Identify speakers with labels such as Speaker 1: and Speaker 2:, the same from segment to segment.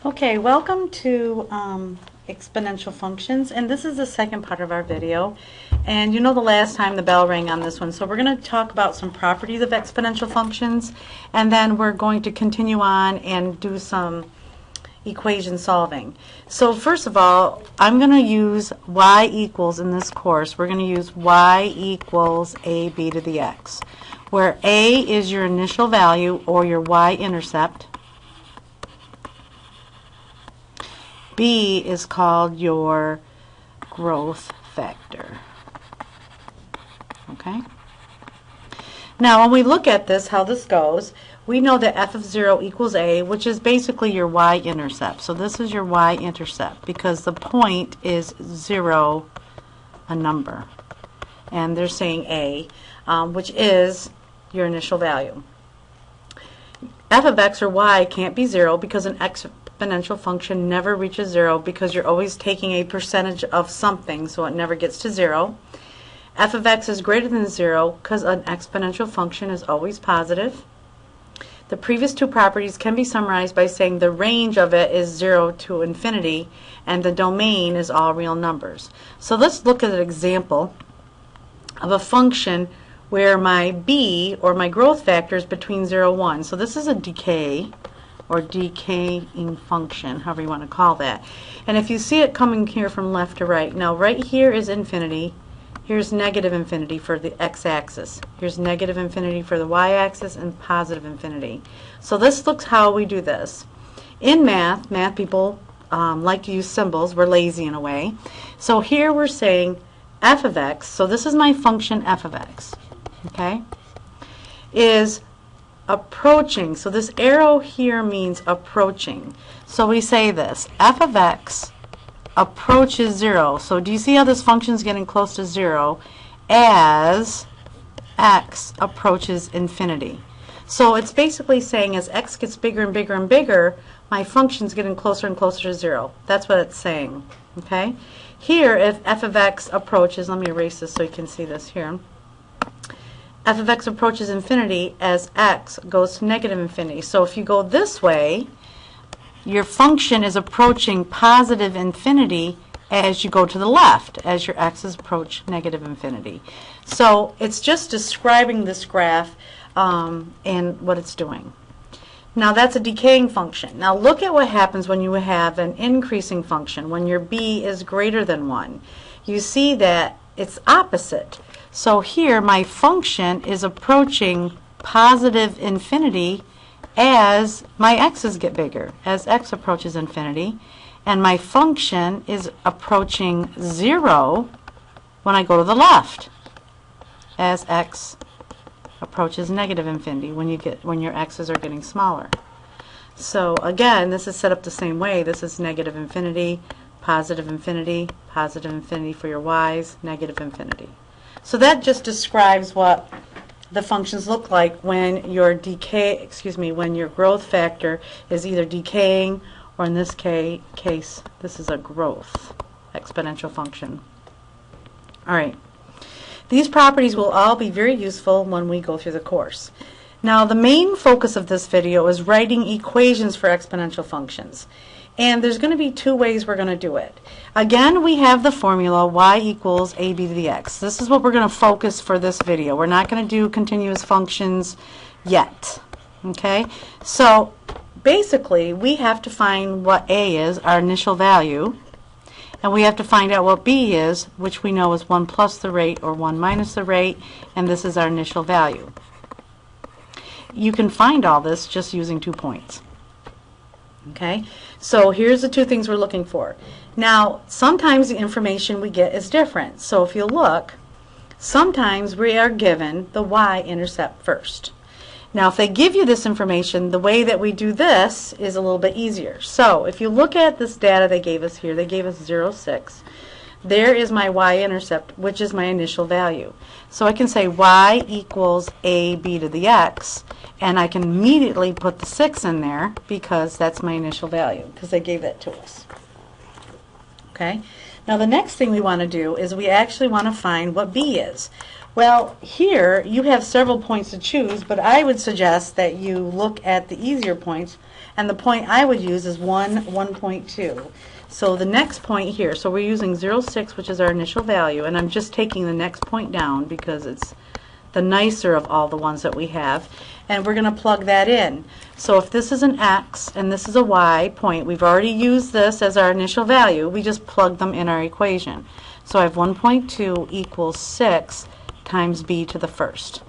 Speaker 1: Okay, welcome to exponential functions, and this is the second part of our video. And you know the last time the bell rang on this one, so we're going to talk about some properties of exponential functions, and then we're going to continue on and do some equation solving. So first of all, I'm going to use y equals, in this course, we're going to use y equals ab to the x, where a is your initial value or your y-intercept. B is called your growth factor. Okay? Now, when we look at this, how this goes, we know that f of 0 equals a, which is basically your y-intercept. So this is your y-intercept because the point is 0, a number. And they're saying a, which is your initial value. F of x or y can't be 0 because an exponential function never reaches 0 because you're always taking a percentage of something, so it never gets to 0. F of x is greater than 0 because an exponential function is always positive. The previous two properties can be summarized by saying the range of it is 0 to infinity and the domain is all real numbers. So let's look at an example of a function where my b, or my growth factor, is between 0 and 1. So this is a decay or decaying function, however you want to call that. And if you see it coming here from left to right, now right here is infinity. Here's negative infinity for the x-axis. Here's negative infinity for the y-axis and positive infinity. So this looks how we do this. In math people like to use symbols. We're lazy in a way. So here we're saying f of x, so this is my function f of x, okay, is approaching. So this arrow here means approaching. So we say this, f of x approaches 0. So do you see how this function is getting close to 0 as x approaches infinity? So it's basically saying as x gets bigger and bigger and bigger, my function's getting closer and closer to 0. That's what it's saying. Okay? Here, if f of x approaches, let me erase this so you can see this here. F of x approaches infinity as x goes to negative infinity. So if you go this way, your function is approaching positive infinity as you go to the left, as your x's approach negative infinity. So it's just describing this graph and what it's doing. Now that's a decaying function. Now look at what happens when you have an increasing function, when your b is greater than 1. You see that it's opposite. So here my function is approaching positive infinity as my x's get bigger, as x approaches infinity, and my function is approaching 0 when I go to the left, as x approaches negative infinity, when your x's are getting smaller. So again, this is set up the same way. This is negative infinity for your y's, negative infinity. So that just describes what the functions look like when your when your growth factor is either decaying, or in this case, this is a growth exponential function. All right. These properties will all be very useful when we go through the course. Now, the main focus of this video is writing equations for exponential functions. And there's going to be two ways we're going to do it. Again, we have the formula y equals ab to the x. This is what we're going to focus for this video. We're not going to do continuous functions yet. Okay? So basically, we have to find what a is, our initial value, and we have to find out what b is, which we know is 1 plus the rate or 1 minus the rate, and this is our initial value. You can find all this just using 2 points. Okay, so here's the two things we're looking for. Now, sometimes the information we get is different. So if you look, sometimes we are given the y-intercept first. Now, if they give you this information, the way that we do this is a little bit easier. So if you look at this data they gave us here, they gave us 0, 6. There is my y-intercept, which is my initial value. So I can say y equals ab to the x, and I can immediately put the 6 in there because that's my initial value, because they gave that to us. Okay? Now the next thing we want to do is we actually want to find what b is. Well, here you have several points to choose, but I would suggest that you look at the easier points, and the point I would use is 1.2. So the next point here, so we're using 0.6, which is our initial value, and I'm just taking the next point down because it's the nicer of all the ones that we have, and we're going to plug that in. So if this is an x and this is a y point, we've already used this as our initial value, we just plug them in our equation. So I have 1.2 equals 6 times b to the first.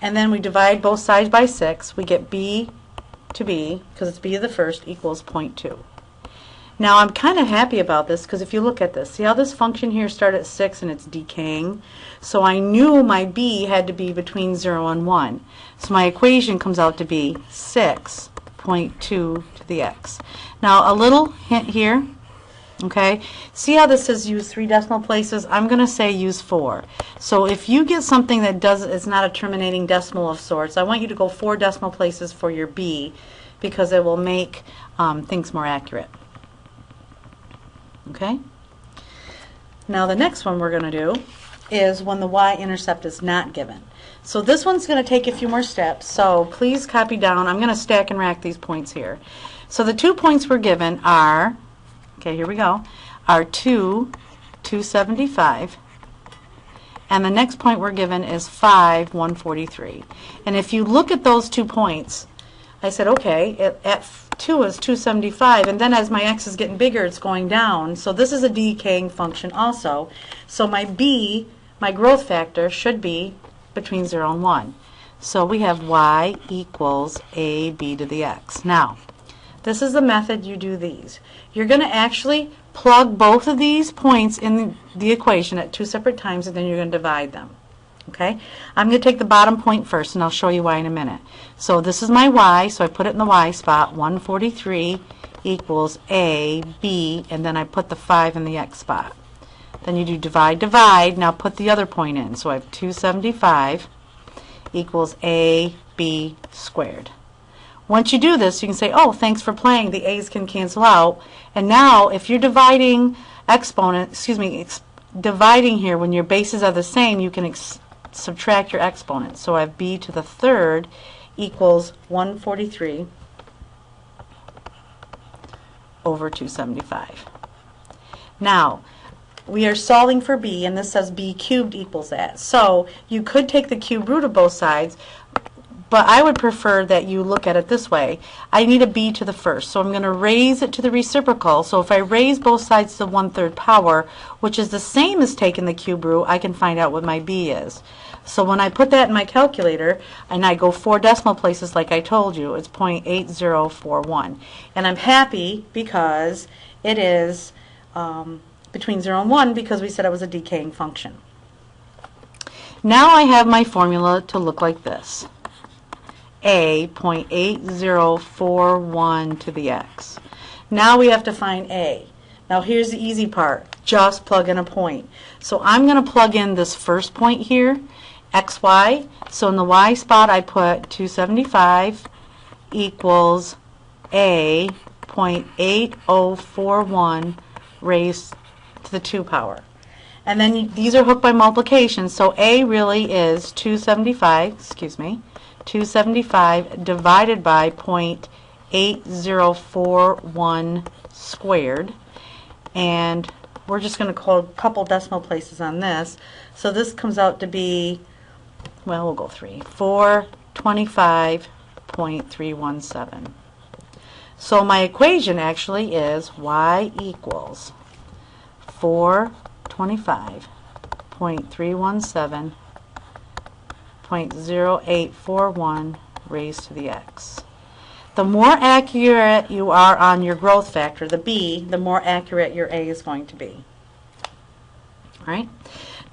Speaker 1: And then we divide both sides by 6. We get b to b, because it's b to the first, equals 0.2. Now I'm kind of happy about this because if you look at this, see how this function here started at 6 and it's decaying? So I knew my b had to be between 0 and 1. So my equation comes out to be 6.2 to the x. Now a little hint here. Okay, see how this says use 3 decimal places? I'm going to say use 4. So if you get something that it's not a terminating decimal of sorts, I want you to go 4 decimal places for your b because it will make things more accurate. Okay? Now the next one we're going to do is when the y-intercept is not given. So this one's going to take a few more steps, so please copy down. I'm going to stack and rack these points here. So the 2 points we're given are, okay, here we go, are 275, and the next point we're given is 143. And if you look at those 2 points, I said, okay, at 2 is 275, and then as my x is getting bigger, it's going down. So this is a decaying function also. So my b, my growth factor, should be between 0 and 1. So we have y equals ab to the x. Now, this is the method you do these. You're going to actually plug both of these points in the equation at 2 separate times, and then you're going to divide them. Okay? I'm going to take the bottom point first, and I'll show you why in a minute. So this is my y, so I put it in the y spot. 143 equals a, b, and then I put the 5 in the x spot. Then you do divide, divide. Now put the other point in. So I have 275 equals a, b squared. Once you do this, you can say, oh, thanks for playing. The a's can cancel out. And now, if you're dividing dividing here when your bases are the same, you can subtract your exponents. So I have b to the third equals 143 over 275. Now, we are solving for b, and this says b cubed equals that. So you could take the cube root of both sides, but I would prefer that you look at it this way. I need a b to the first, so I'm going to raise it to the reciprocal. So if I raise both sides to the 1/3 power, which is the same as taking the cube root, I can find out what my b is. So when I put that in my calculator, and I go 4 decimal places like I told you, it's 0.8041. And I'm happy because it is between 0 and 1 because we said it was a decaying function. Now I have my formula to look like this. A 0.8041 to the x. Now we have to find a. Now here's the easy part. Just plug in a point. So I'm going to plug in this first point here, xy. So in the y spot I put 275 equals a 0.8041 raised to the 2 power. And then these are hooked by multiplication. So a really is 275 divided by 0.8041 squared, and we're just going to call a couple decimal places on this. So this comes out to be, well, we'll go 425.317. So my equation actually is y equals 425.317 0.0841 raised to the x. The more accurate you are on your growth factor, the b, the more accurate your a is going to be. All right?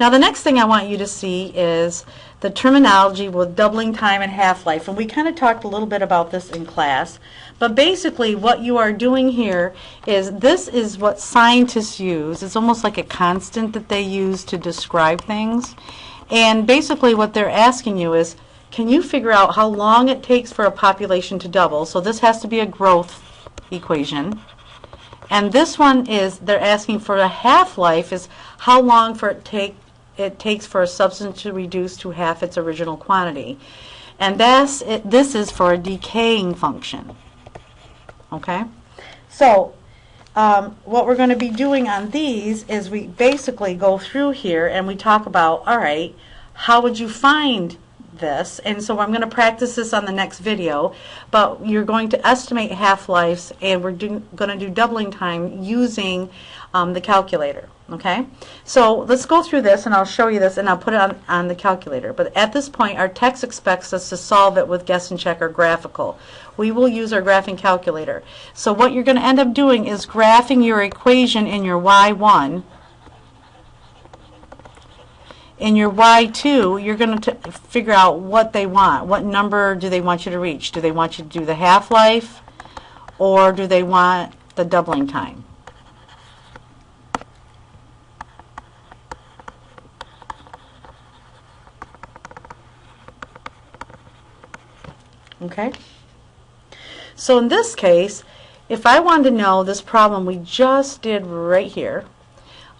Speaker 1: Now the next thing I want you to see is the terminology with doubling time and half-life. And we kind of talked a little bit about this in class. But basically what you are doing here is this is what scientists use. It's almost like a constant that they use to describe things. And basically what they're asking you is, can you figure out how long it takes for a population to double? So this has to be a growth equation. And this one is, they're asking for a half-life is how long for it it takes for a substance to reduce to half its original quantity. And this is for a decaying function. Okay? So, what we're going to be doing on these is we basically go through here and we talk about, all right, how would you find this? And so I'm going to practice this on the next video, but you're going to estimate half-lives, and we're going to do doubling time using the calculator. Okay, so let's go through this, and I'll show you this, and I'll put it on the calculator. But at this point, our text expects us to solve it with guess and check or graphical. We will use our graphing calculator. So what you're going to end up doing is graphing your equation in your Y1. In your Y2, you're going to figure out what they want. What number do they want you to reach? Do they want you to do the half-life, or do they want the doubling time? Okay? So in this case, if I wanted to know this problem we just did right here,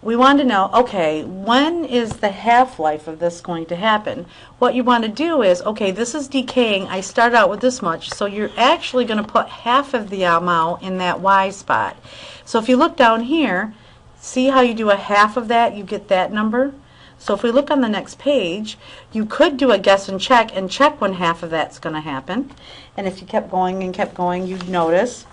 Speaker 1: we want to know, okay, when is the half-life of this going to happen? What you want to do is, okay, this is decaying. I start out with this much, so you're actually going to put half of the amount in that Y spot. So if you look down here, see how you do a half of that, you get that number? So if we look on the next page, you could do a guess and check when half of that's going to happen. And if you kept going and kept going, you'd notice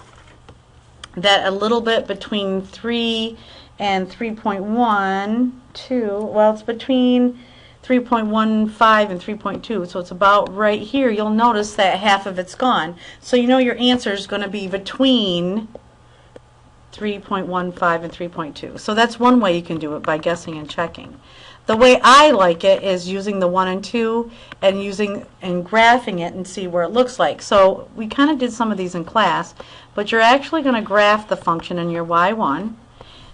Speaker 1: that a little bit between 3 and 3.12, well, it's between 3.15 and 3.2, so it's about right here. You'll notice that half of it's gone. So you know your answer is going to be between 3.15 and 3.2. So that's one way you can do it, by guessing and checking. The way I like it is using the 1 and 2 and graphing it and see where it looks like. So we kind of did some of these in class, but you're actually going to graph the function in your Y1.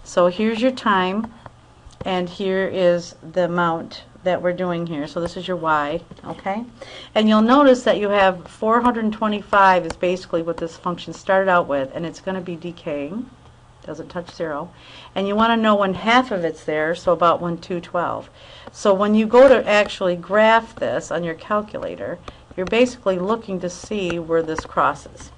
Speaker 1: So here's your time, and here is the amount that we're doing here. So this is your Y, okay? And you'll notice that you have 425 is basically what this function started out with, and it's going to be decaying. Doesn't touch 0. And you want to know when half of it's there, so about when 212. So when you go to actually graph this on your calculator, you're basically looking to see where this crosses.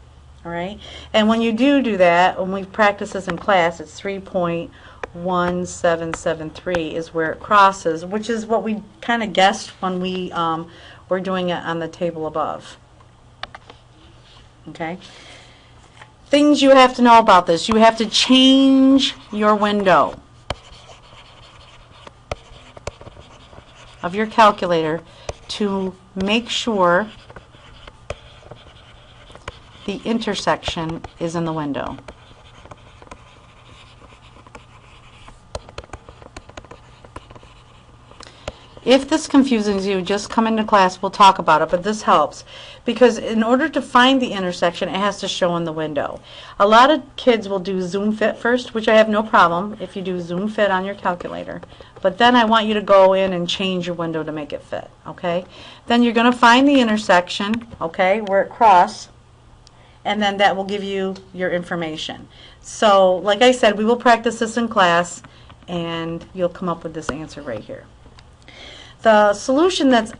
Speaker 1: All right? And when you do that, when we practice this in class, it's 3.1773 is where it crosses, which is what we kind of guessed when we were doing it on the table above. Okay? Things you have to know about this. You have to change your window of your calculator to make sure the intersection is in the window. If this confuses you, just come into class, we'll talk about it, but this helps. Because in order to find the intersection, it has to show in the window. A lot of kids will do zoom fit first, which I have no problem if you do zoom fit on your calculator. But then I want you to go in and change your window to make it fit, okay? Then you're going to find the intersection, okay, where it crosses, and then that will give you your information. So, like I said, we will practice this in class, and you'll come up with this answer right here. The solution that's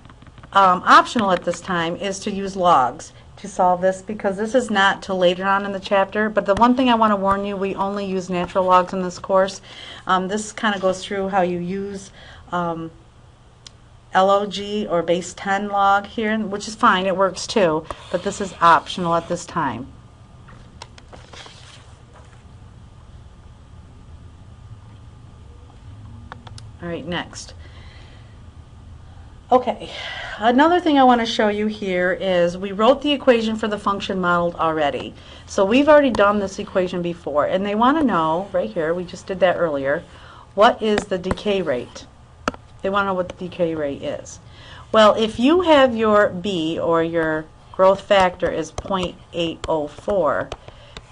Speaker 1: optional at this time is to use logs to solve this, because this is not till later on in the chapter. But the one thing I want to warn you, we only use natural logs in this course. This kind of goes through how you use LOG or base 10 log here, which is fine, it works too, but this is optional at this time. All right, next. Okay, another thing I want to show you here is we wrote the equation for the function modeled already. So we've already done this equation before, and they want to know, right here, we just did that earlier, what is the decay rate? They want to know what the decay rate is. Well, if you have your B, or your growth factor, is 0.804,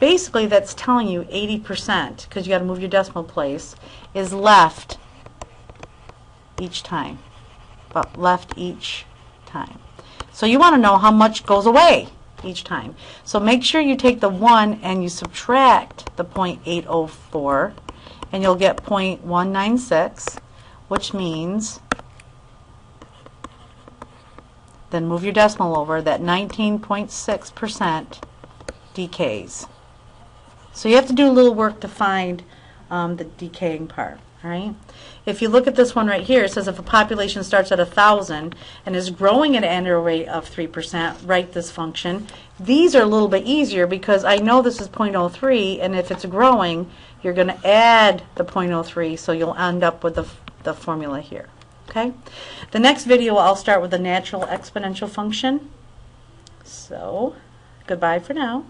Speaker 1: basically that's telling you 80%, because you got to move your decimal place, is left each time. But left each time. So you want to know how much goes away each time. So make sure you take the 1 and you subtract the 0.804, and you'll get 0.196, which means then move your decimal over, that 19.6% decays. So you have to do a little work to find the decaying part. Right? If you look at this one right here, it says if a population starts at 1,000 and is growing at an annual rate of 3%, write this function. These are a little bit easier because I know this is 0.03, and if it's growing, you're going to add the 0.03, so you'll end up with the formula here. Okay? The next video, I'll start with the natural exponential function. So, goodbye for now.